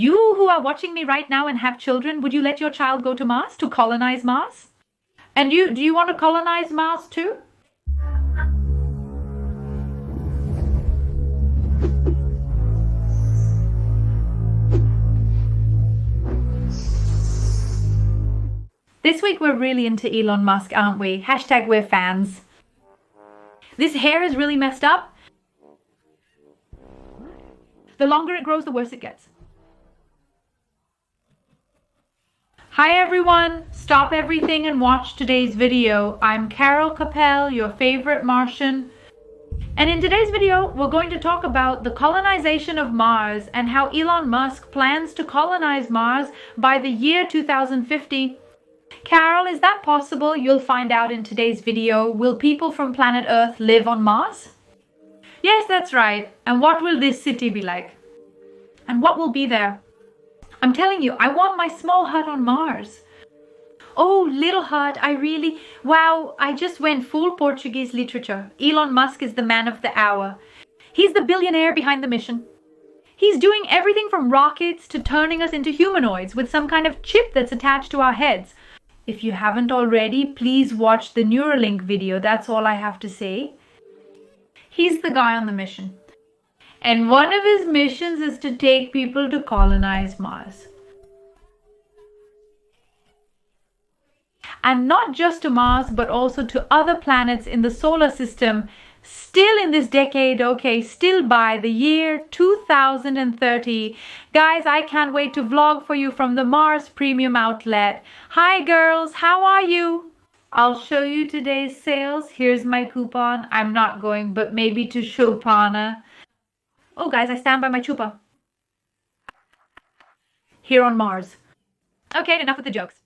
You who are watching me right now and have children, would you let your child go to Mars to colonize Mars? And do you want to colonize Mars too? This week we're really into Elon Musk, aren't we? Hashtag we're fans. This hair is really messed up. The longer it grows, the worse it gets. Hi everyone, stop everything and watch today's video. I'm Carol Capel, your favorite Martian. And in today's video, we're going to talk about the colonization of Mars and how Elon Musk plans to colonize Mars by the year 2050. Carol, is that possible? You'll find out in today's video. Will people from planet Earth live on Mars? Yes, that's right. And what will this city be like? And what will be there? I'm telling you, I want my small hut on Mars. Oh, little hut, wow, I just went full Portuguese literature. Elon Musk is the man of the hour. He's the billionaire behind the mission. He's doing everything from rockets to turning us into humanoids with some kind of chip that's attached to our heads. If you haven't already, please watch the Neuralink video. That's all I have to say. He's the guy on the mission. And one of his missions is to take people to colonize Mars. And not just to Mars, but also to other planets in the solar system, still in this decade, still by the year 2030. Guys, I can't wait to vlog for you from the Mars Premium Outlet. Hi girls, how are you? I'll show you today's sales. Here's my coupon. I'm not going, but maybe to Chopana. Oh guys, I stand by my chupa. Here on Mars. Okay, enough with the jokes.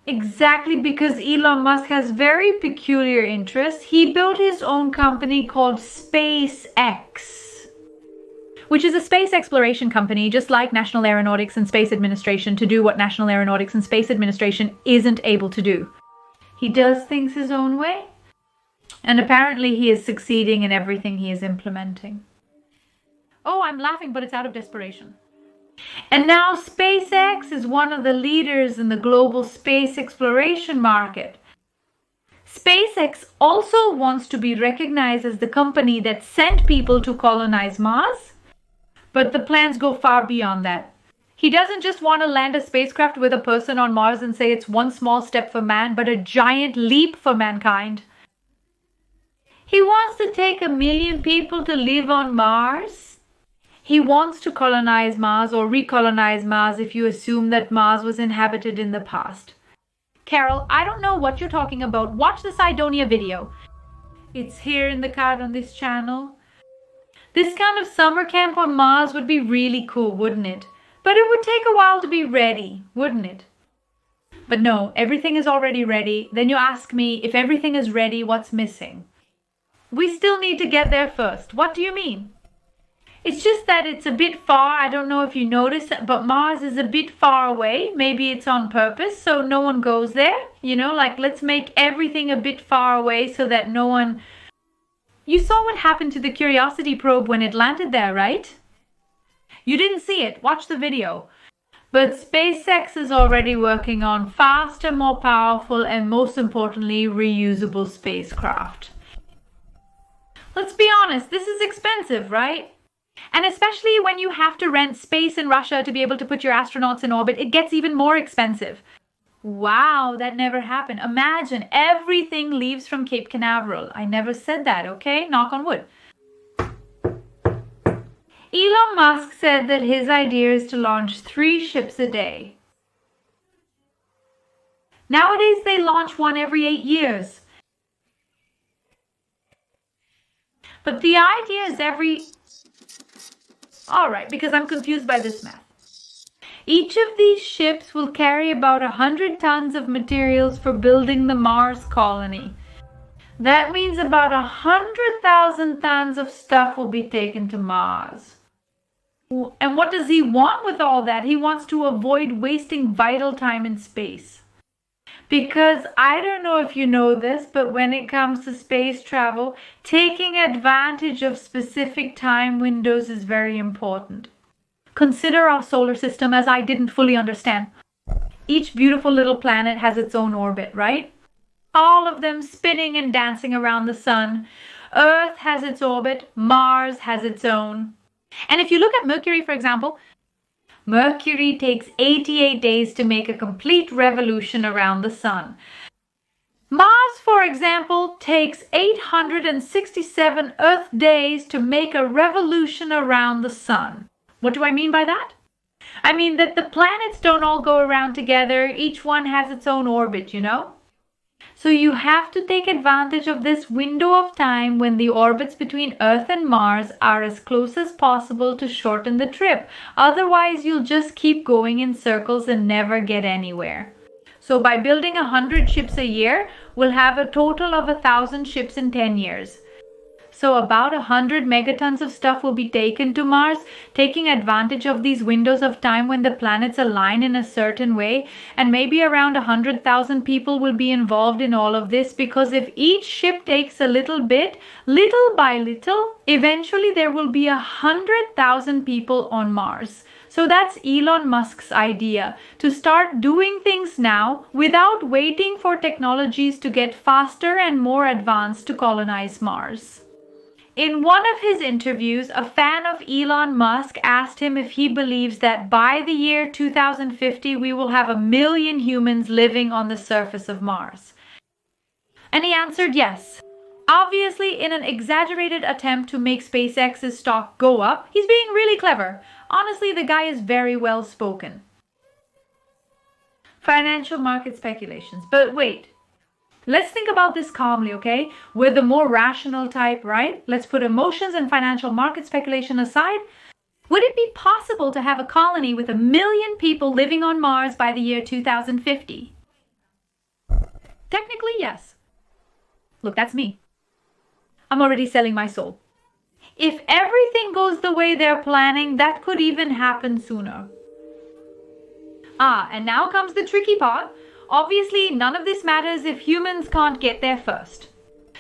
Exactly, because Elon Musk has very peculiar interests. He built his own company called SpaceX, which is a space exploration company, just like National Aeronautics and Space Administration, to do what National Aeronautics and Space Administration isn't able to do. He does things his own way, and apparently he is succeeding in everything he is implementing. Oh, I'm laughing, but it's out of desperation. And now SpaceX is one of the leaders in the global space exploration market. SpaceX also wants to be recognized as the company that sent people to colonize Mars, but the plans go far beyond that. He doesn't just want to land a spacecraft with a person on Mars and say it's one small step for man, but a giant leap for mankind. He wants to take 1 million people to live on Mars. He wants to colonize Mars or recolonize Mars if you assume that Mars was inhabited in the past. Carol, I don't know what you're talking about. Watch the Cydonia video. It's here in the card on this channel. This kind of summer camp on Mars would be really cool, wouldn't it? But it would take a while to be ready, wouldn't it? But no, everything is already ready. Then you ask me, if everything is ready, what's missing? We still need to get there first. What do you mean? It's just that it's a bit far. I don't know if you noticed, but Mars is a bit far away. Maybe it's on purpose, so no one goes there. You know, like let's make everything a bit far away so that no one... You saw what happened to the Curiosity probe when it landed there, right? You didn't see it. Watch the video. But SpaceX is already working on faster, more powerful, and most importantly, reusable spacecraft. Let's be honest, this is expensive, right? And especially when you have to rent space in Russia to be able to put your astronauts in orbit, it gets even more expensive. Wow, that never happened. Imagine everything leaves from Cape Canaveral. I never said that, okay? Knock on wood. Elon Musk said that his idea is to launch 3 ships a day. Nowadays, they launch one every 8 years. But the idea is All right, because I'm confused by this math. Each of these ships will carry about 100 tons of materials for building the Mars colony. That means about 100,000 tons of stuff will be taken to Mars. And what does he want with all that? He wants to avoid wasting vital time in space. Because I don't know if you know this, but when it comes to space travel, taking advantage of specific time windows is very important. Consider our solar system as I didn't fully understand. Each beautiful little planet has its own orbit, right? All of them spinning and dancing around the sun. Earth has its orbit, Mars has its own. And if you look at Mercury, for example, Mercury takes 88 days to make a complete revolution around the sun. Mars, for example, takes 867 Earth days to make a revolution around the sun. What do I mean by that? I mean that the planets don't all go around together. Each one has its own orbit, you know? So you have to take advantage of this window of time when the orbits between Earth and Mars are as close as possible to shorten the trip. Otherwise, you'll just keep going in circles and never get anywhere. So by building 100 ships a year, we'll have a total of 1,000 ships in 10 years. So about 100 megatons of stuff will be taken to Mars, taking advantage of these windows of time when the planets align in a certain way. And maybe around 100,000 people will be involved in all of this, because if each ship takes a little bit, little by little, eventually there will be 100,000 people on Mars. So that's Elon Musk's idea, to start doing things now without waiting for technologies to get faster and more advanced to colonize Mars. In one of his interviews, a fan of Elon Musk asked him if he believes that by the year 2050 we will have 1 million humans living on the surface of Mars. And he answered yes. Obviously, in an exaggerated attempt to make SpaceX's stock go up, he's being really clever. Honestly, the guy is very well spoken. Financial market speculations. But wait. Let's think about this calmly, okay? We're the more rational type, right? Let's put emotions and financial market speculation aside. Would it be possible to have a colony with 1 million people living on Mars by the year 2050? Technically, yes. Look, that's me. I'm already selling my soul. If everything goes the way they're planning, that could even happen sooner. And now comes the tricky part. Obviously, none of this matters if humans can't get there first.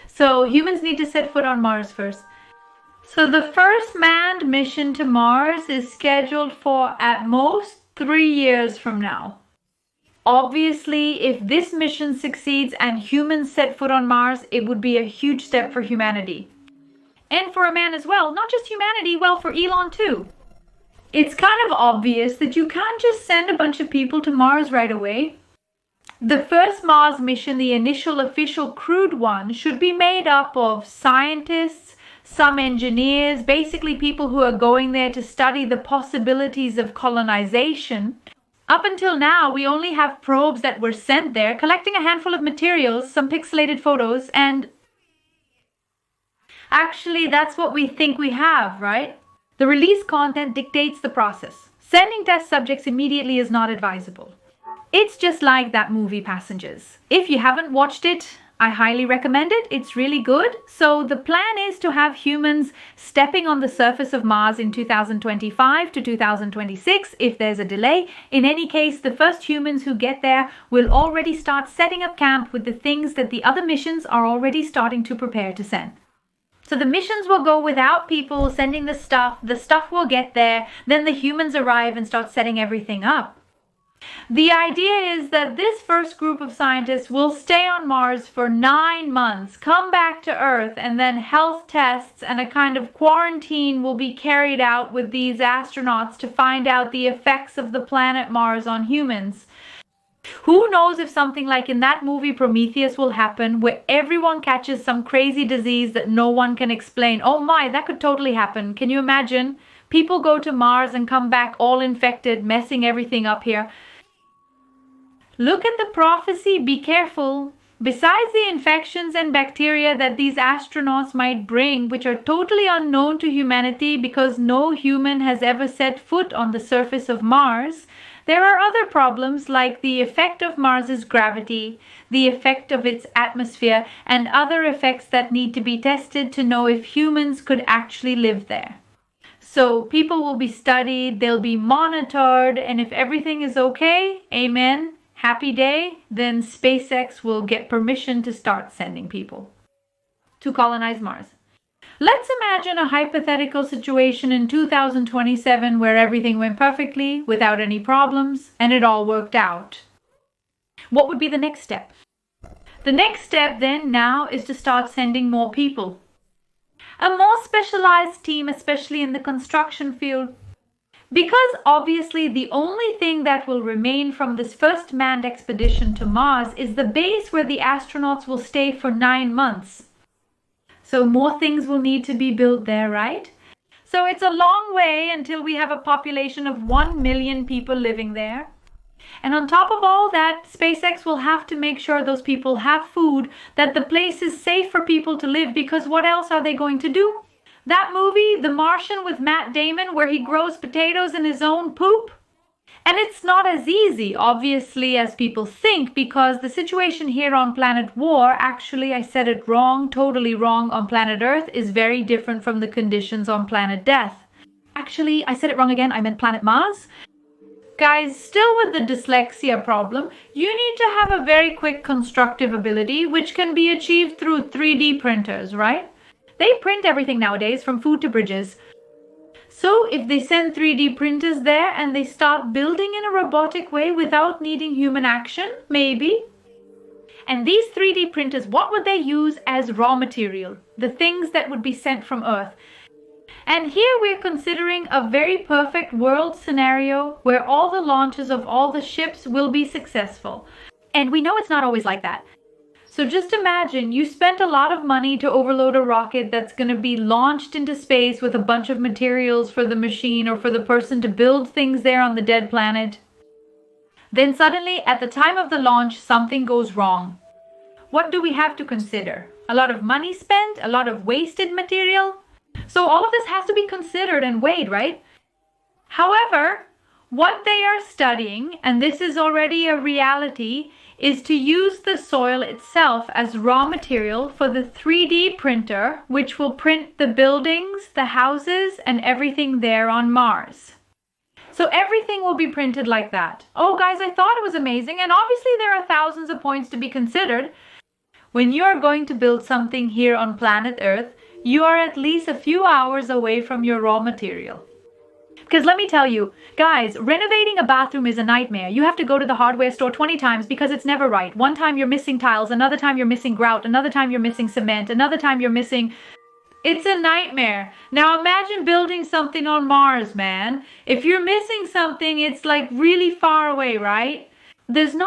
So humans need to set foot on Mars first. So the first manned mission to Mars is scheduled for at most 3 years from now. Obviously, if this mission succeeds and humans set foot on Mars, it would be a huge step for humanity. And for a man as well, not just humanity, well, for Elon too. It's kind of obvious that you can't just send a bunch of people to Mars right away. The first Mars mission, the initial official crewed one, should be made up of scientists, some engineers, basically people who are going there to study the possibilities of colonization. Up until now, we only have probes that were sent there, collecting a handful of materials, some pixelated photos, and actually that's what we think we have, right? The release content dictates the process. Sending test subjects immediately is not advisable. It's just like that movie Passengers. If you haven't watched it, I highly recommend it. It's really good. So the plan is to have humans stepping on the surface of Mars in 2025 to 2026 if there's a delay. In any case, the first humans who get there will already start setting up camp with the things that the other missions are already starting to prepare to send. So the missions will go without people sending the stuff will get there, then the humans arrive and start setting everything up. The idea is that this first group of scientists will stay on Mars for 9 months, come back to Earth, and then health tests and a kind of quarantine will be carried out with these astronauts to find out the effects of the planet Mars on humans. Who knows if something like in that movie Prometheus will happen, where everyone catches some crazy disease that no one can explain. Oh my, that could totally happen. Can you imagine? People go to Mars and come back all infected, messing everything up here. Look at the prophecy, be careful. Besides the infections and bacteria that these astronauts might bring, which are totally unknown to humanity because no human has ever set foot on the surface of Mars, there are other problems like the effect of Mars's gravity, the effect of its atmosphere, and other effects that need to be tested to know if humans could actually live there. So people will be studied, they'll be monitored, and if everything is okay, amen, happy day, then SpaceX will get permission to start sending people to colonize Mars. Let's imagine a hypothetical situation in 2027 where everything went perfectly, without any problems, and it all worked out. What would be the next step? The next step then now is to start sending more people. A more specialized team, especially in the construction field. Because obviously the only thing that will remain from this first manned expedition to Mars is the base where the astronauts will stay for 9 months. So more things will need to be built there, right? So it's a long way until we have a population of 1 million people living there. And on top of all that, SpaceX will have to make sure those people have food, that the place is safe for people to live, because what else are they going to do? That movie, The Martian with Matt Damon, where he grows potatoes in his own poop? And it's not as easy, obviously, as people think, because the situation here on planet War, actually, I said it wrong, totally wrong, on planet Earth, is very different from the conditions on planet Death. Actually, I said it wrong again, I meant planet Mars. Guys, still with the dyslexia problem, you need to have a very quick constructive ability, which can be achieved through 3D printers, right? They print everything nowadays, from food to bridges. So if they send 3D printers there and they start building in a robotic way without needing human action, maybe. And these 3D printers, what would they use as raw material? The things that would be sent from Earth. And here we're considering a very perfect world scenario where all the launches of all the ships will be successful. And we know it's not always like that. So just imagine you spent a lot of money to overload a rocket that's going to be launched into space with a bunch of materials for the machine or for the person to build things there on the dead planet. Then suddenly, at the time of the launch, something goes wrong. What do we have to consider? A lot of money spent? A lot of wasted material? So all of this has to be considered and weighed, right? However, what they are studying, and this is already a reality, is to use the soil itself as raw material for the 3D printer, which will print the buildings, the houses, and everything there on Mars. So everything will be printed like that. Oh, guys, I thought it was amazing, and obviously there are thousands of points to be considered. When you are going to build something here on planet Earth, you are at least a few hours away from your raw material. Because let me tell you, guys, renovating a bathroom is a nightmare. You have to go to the hardware store 20 times because it's never right. One time you're missing tiles, another time you're missing grout, another time you're missing cement, another time you're missing... It's a nightmare. Now imagine building something on Mars, man. If you're missing something, it's like really far away, right? There's no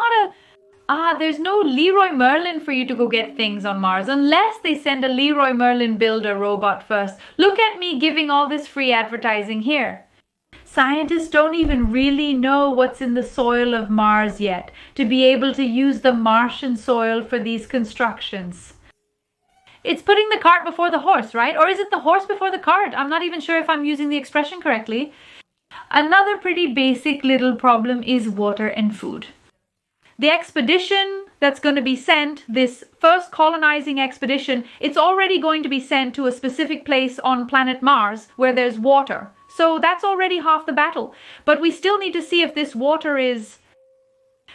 Leroy Merlin for you to go get things on Mars unless they send a Leroy Merlin builder robot first. Look at me giving all this free advertising here. Scientists don't even really know what's in the soil of Mars yet to be able to use the Martian soil for these constructions. It's putting the cart before the horse, right? Or is it the horse before the cart? I'm not even sure if I'm using the expression correctly. Another pretty basic little problem is water and food. The expedition that's going to be sent, this first colonizing expedition, it's already going to be sent to a specific place on planet Mars where there's water. So that's already half the battle. But we still need to see if this water is...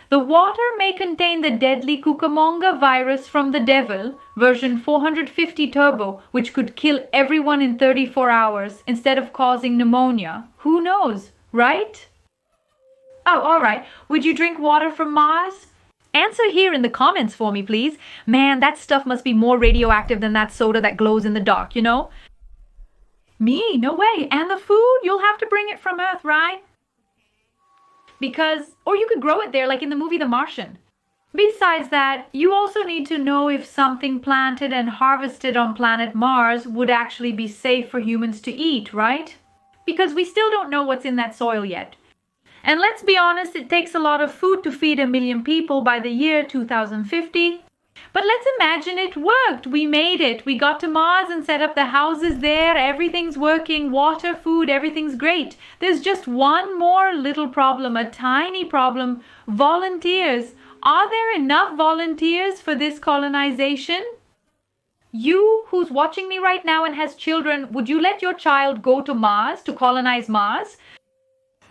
The water may contain the deadly Cucamonga virus from the devil, version 450 turbo, which could kill everyone in 34 hours instead of causing pneumonia. Who knows, right? Oh, all right. Would you drink water from Mars? Answer here in the comments for me, please. Man, that stuff must be more radioactive than that soda that glows in the dark, you know? Me? No way. And the food? You'll have to bring it from Earth, right? Because, or you could grow it there like in the movie The Martian. Besides that, you also need to know if something planted and harvested on planet Mars would actually be safe for humans to eat, right? Because we still don't know what's in that soil yet. And let's be honest, it takes a lot of food to feed 1 million people by the year 2050. But let's imagine it worked. We made it. We got to Mars and set up the houses there. Everything's working. Water, food, everything's great. There's just one more little problem, a tiny problem. Volunteers. Are there enough volunteers for this colonization? You who's watching me right now and has children, would you let your child go to Mars to colonize Mars?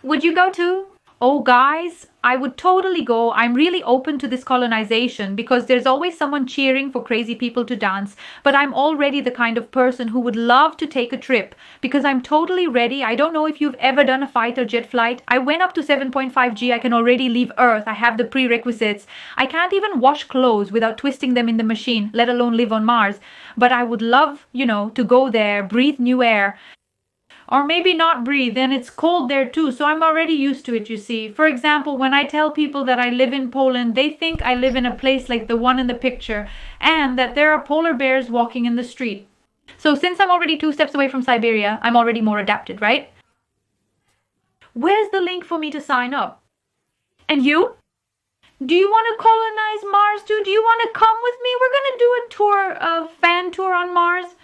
Would you go too? Oh, guys, I would totally go. I'm really open to this colonization because there's always someone cheering for crazy people to dance. But I'm already the kind of person who would love to take a trip because I'm totally ready. I don't know if you've ever done a fighter jet flight. I went up to 7.5 G. I can already leave Earth. I have the prerequisites. I can't even wash clothes without twisting them in the machine, let alone live on Mars. But I would love, to go there, breathe new air. Or maybe not breathe, and it's cold there too, so I'm already used to it, you see. For example, when I tell people that I live in Poland, they think I live in a place like the one in the picture, and that there are polar bears walking in the street. So since I'm already 2 steps away from Siberia, I'm already more adapted, right? Where's the link for me to sign up? And you? Do you want to colonize Mars too? Do you want to come with me? We're gonna do a tour, a fan tour on Mars.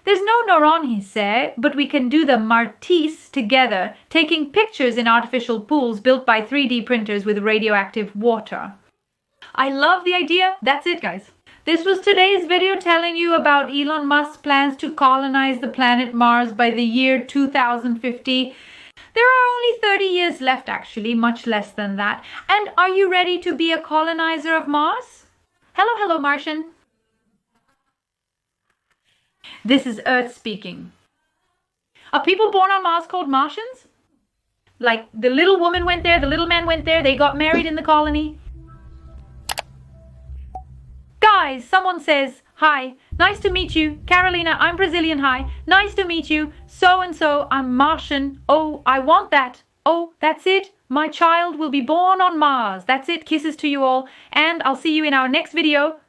There's no Noron, he said, but we can do the Martis together, taking pictures in artificial pools built by 3D printers with radioactive water. I love the idea. That's it, guys. This was today's video telling you about Elon Musk's plans to colonize the planet Mars by the year 2050. There are only 30 years left, actually, much less than that. And are you ready to be a colonizer of Mars? Hello, Martian. This is Earth speaking. Are people born on Mars called Martians? Like the little woman went there, the little man went there, they got married in the colony? Guys, someone says, hi, nice to meet you. Carolina, I'm Brazilian, hi. Nice to meet you. So-and-so, I'm Martian. Oh, I want that. Oh, that's it. My child will be born on Mars. That's it. Kisses to you all. And I'll see you in our next video.